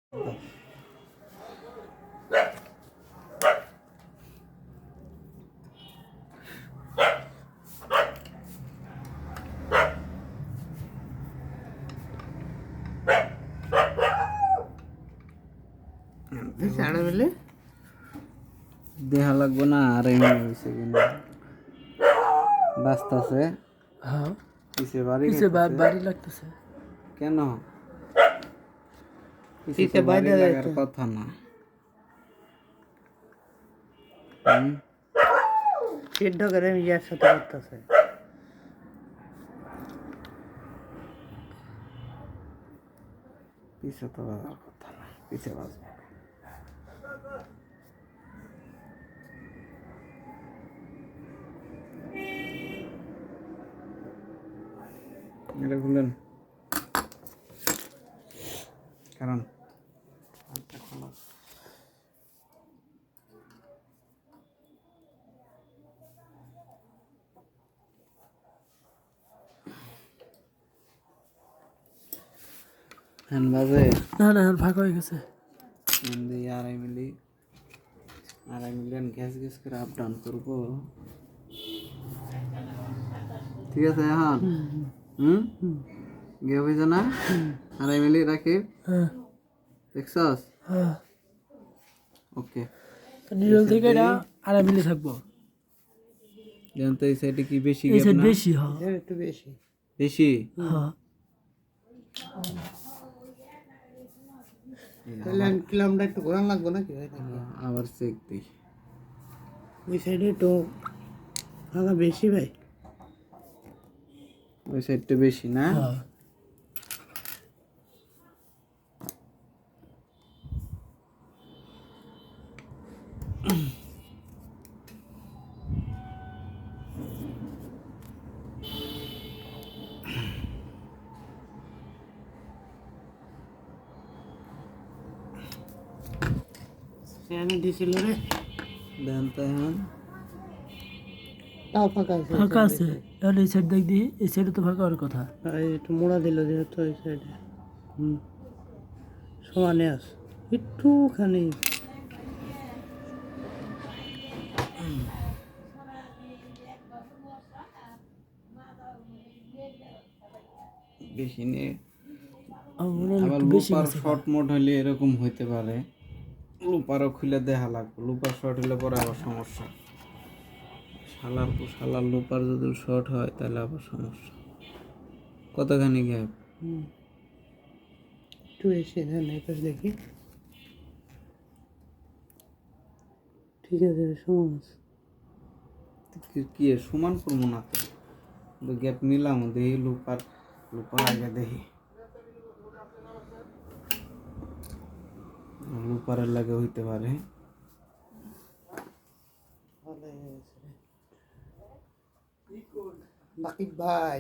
দেখা লাগবো না আর এমনি হয়েছে কিনা বাঁচতেছে। হ্যাঁ পিছে বাড়ি বাড়ি লাগতেছে কেন? পিছে বাড়ি লাগার কথা না। সিদ্ধ করে ইয়ার সাথে করতেছে। পিছে তো বাজার কথা না, পিছে বাজবে। এটা খুলেন কারণ বাজে না এখন ফাঁকা হয়ে গেছে। আড়াই মিলিয়ন গ্যাস করে আপ ডাউন করবো। ঠিক আছে এখন গে হয়েছে না? আড়াই মিলি রাখি দেখছস? ওকে নিরল থেকে এটা আড়াই মিলি থাকবো। জানতো এই সাইডে কি বেশি এই গ্যাপ সাইড না? বেশি হ্যাঁ একটু বেশি বেশি হ্যাঁ। তাহলে কিলোমিটার একটু ঘোরান লাগবো নাকি? আবার চেক দিই। ওই সাইডে একটু ফাঁকা বেশি ভাই। ওই সাইডটা বেশি না? আমি দিছিল রে দেন তো এখন তাও ফাঁকা আছে। ফাঁকা আছে এখন এই সাইড দেখ দিই। এই সাইডে তো ফাঁকা হওয়ার কথা। একটু মোড়া দিল যেহেতু এই সাইডে সমানে আছে একটুখানি। বেশি নিয়ে আবার লুপার শর্ট মোড হইলে এরকম হইতে পারে। লুপারও খুলে দেখা লাগবে। লুপার শর্ট হইলে পরে আবার সমস্যা। শালার লুপার যদি শর্ট হয় তাহলে আবার সমস্যা। কতখানি গ্যাপ? একটু এসে দেখি। ঠিক আছে সমান কি সমান করবো না তো গ্যাপ নিলাম দেখি লুপার আগে দেখি লুপারের লাগে হইতে পারে। বাকি ভাই